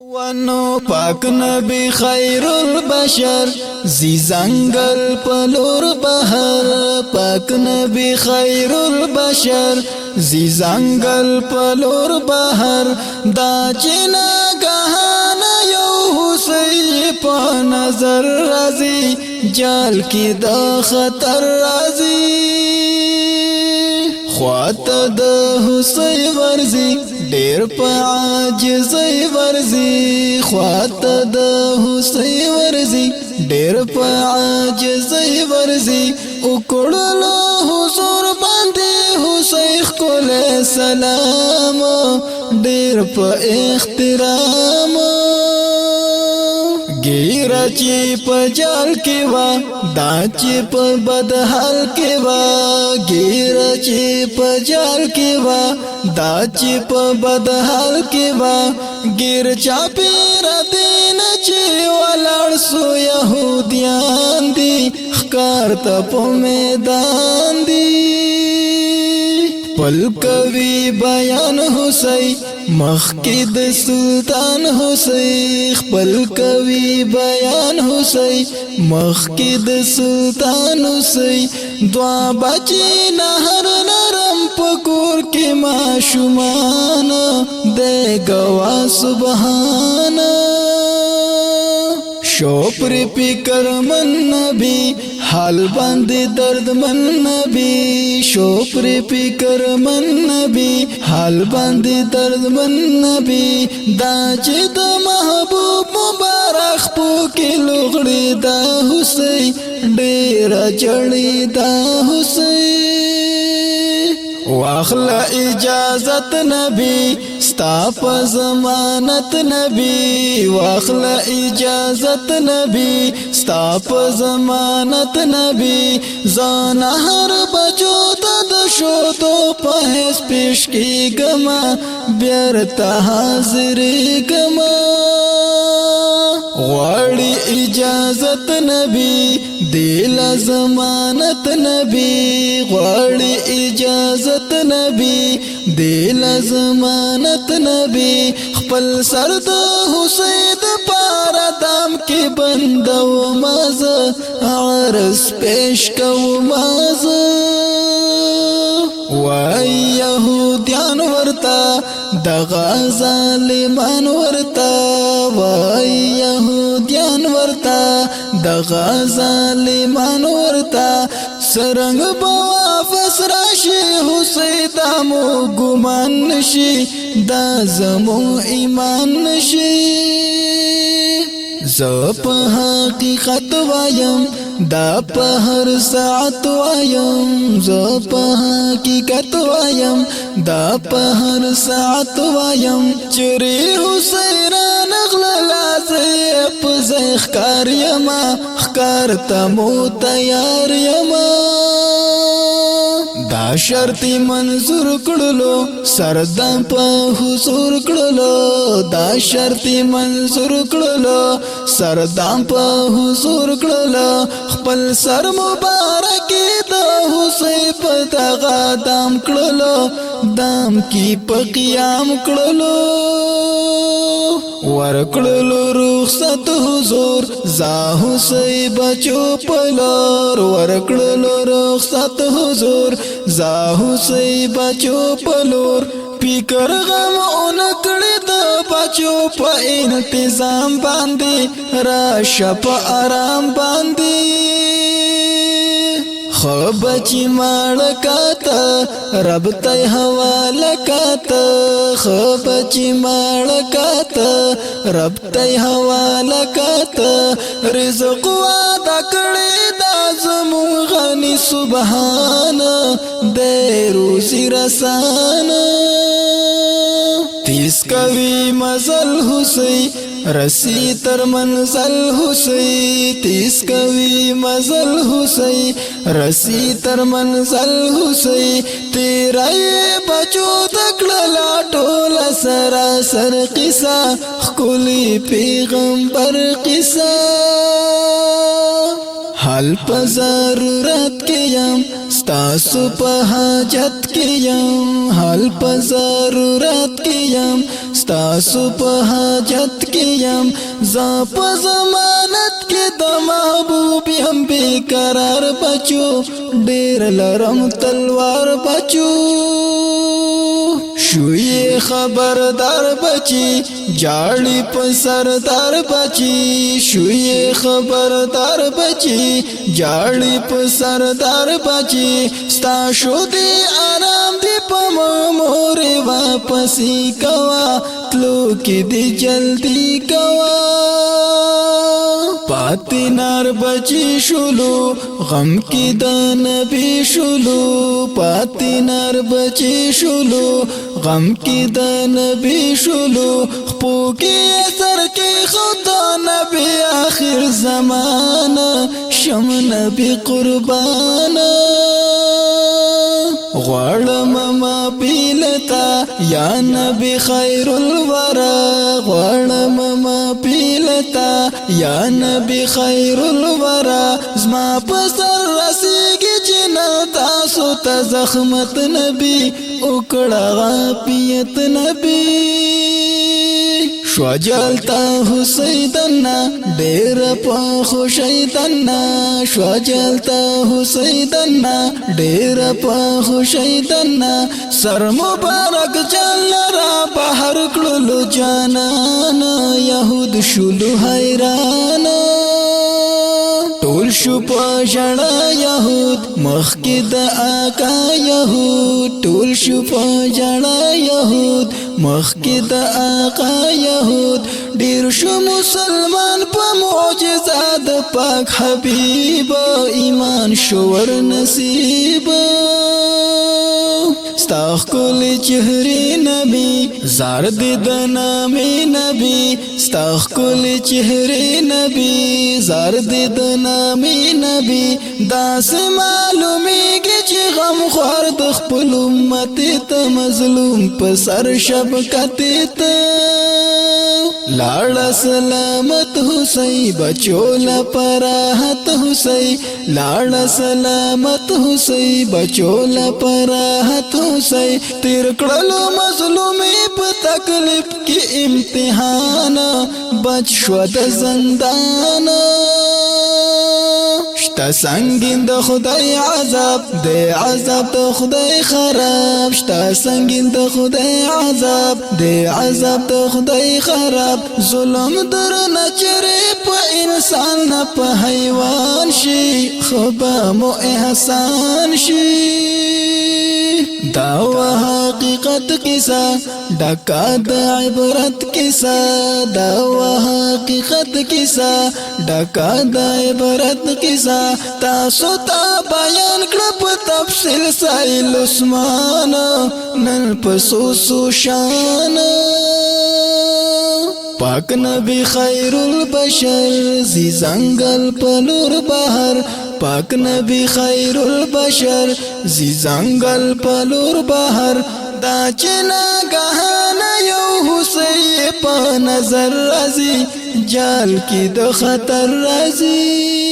ونو پاک نبی خیر البشر زی زنگل پلور بہر پاک نبی خیر البشر زی زنگل پلور بہر دا چنا گہانا یو حسی پا نظر رازی جال کی دا خطر رازی خوات دا حسی ورزی ډیر په عاجزۍ ورزي خواته د حسۍ ورزي ډیر په عاجزۍ ورزي وکړلو حضور باندې حسۍ ښکلی سلام ډیر په احترام ګیره چې په جال کې وا دا چې په بدحال کې وا ګیره چې په جال کې وا دا چې په بدحال کې وا ګیر چاپیر دین چې ولاړ سو يهوديان دي ښکار ته په میدان دي پل کوي بیان حسۍ مخکې د سلطان حسۍ خپل کوي بیان حسۍ مخکې د سلطان حسۍ دوا بچي نهر نرم پکور کې ماشومان د گوا سبحان شوپر فکر من نبی حال باندې درد من نبی شوپر فکر من نبی حال باندې درد من نبی دا چې د محبوب مبارک پو کې لغړي دا حسۍ ډیر چړې دا حسۍ واخلا اجازت نبی ستا په ضمانت نبی واخلا اجازت نبی ستا په ضمانت نبی زان هر بچو د شودو په هیڅ پیش کیږم بیرته حاضر کما غواړي اجازت نبی دل ضمانت نبی غواړي اجازت نبی دل ضمانت نبی خپل سر د حسین د پاره دام کې بندو مازه عرس پیش کو مازه وای يهوديان ورتا دغه ظالمان ورتا وای يهوديان ورتا دغه ظالمان ورتا سرنګ بوافس راشي حسۍ دامو ګمان نشي دا زمو ایمان نشي زه په حقیقت وایم دا په هر ساعت وایم زه په حقیقت وایم دا په هر ساعت وایم چری حسۍ را نغللا زه په زه ښکار یما ښکار ته مو تیار یما دا شرطی منظور کړلو سردام په حضور کړلو دا شرطی منظور کړلو سردام په حضور کړلو خپل سر مبارک د حسۍ په دغه دام کړلو دام کی په قیام کړلو ورکړلو رخصت حضور زا حسۍ بچو پلور ورکړلو رخصت حضور زا حسۍ بچو پلور فکر غم اونکړی د بچو په انتظام باندې راشه په آرام باندې خو بچی ماړه کاته رب ته حواله کاته خو بچی ماړه کاته رب ته حواله کاته رزق وعده کړی دا زموږ غني سبحان د روزي رسانه تیس کوي مزل حسۍ رسی تر منزل حسۍ تیس کوي مزل حسۍ رسی تر منزل حسۍ تیرای بچو دکړلا ټول سراسر قصه خولي پیغمبر قصه حال په ضرورت کې يم ستاسو په حاجت کې يم حال په ضرورت کې يم ستاسو په حاجت کې يم زه په ضمانت کې د محبوب يم بیقرار بچو ډېر لرم تلوار بچو شوی خبردار بچی جاړي په سردار بچی شوی خبردار بچی جاړي په سردار بچی ستا شو دی آرام دی په مور واپسی کوا تلو کې دی جلدی کوا پاتی نار بچی شلو غم کی د نبی شلو پاتی نار بچی شلو غم کی د نبی شلو خپو کی اثر کی خدا نبی آخر زمانہ شم نبی قربانا غوړم ما پیلتا یا نبی خیر الورا غوړم ما پیلتا یا نبی خیر الورا زما پسر رسیږي جنا تاسو ته زخمت نبی وکړه غافیت نبی شوجلتا حسیدنا ډېر په خوشیدنا شوجلتا حسیدنا ډېر په خوشیدنا سر مبارک جل را بهر کړلو جانانا يهود شلو حیران ټول شو په ژړا يهود مخکې د آقا يهود ټول شو په ژړا يهود مخکې د آقا يهود ډېر شو مسلمان په معجزات د پاک حبیب ایمان شو ور نصیب ستاخ کل چهره نبی زار د نامه نبی ستاخ کل چهره نبی زار د نامه نبی داس معلومیږي چې غم خور د خپل امت ته مظلوم په سر شفقت ته لاړ سلامت حسین بچو لا پراحت حسین لاړ سلامت حسین بچو لا پراحت حسین تیر کړلو مظلومي په تکلیف کې امتحان بچ شو د زندان شتا سنگین د خدای عذاب د عذاب د خدای خراب شتا سنگین د خدای عذاب د عذاب د خدای خراب ظلم در نچره په انسان نه په حیوان شي خبا مو احسان شي دا حقیقت کیسا ډکا د عبرت کیسا دا حقیقت کیسا ډکا د عبرت کیسا تاسو ته بیان کړ په تفصیل سایل عثمان نن په سو شان پاک نبی خیر البشر زی زنگل پلور بہر پاک نبی خیر البشر زی زنگل پلور بہر دا چنا گہانا یو حسین پا نظر رازی جال کی د خطر رازی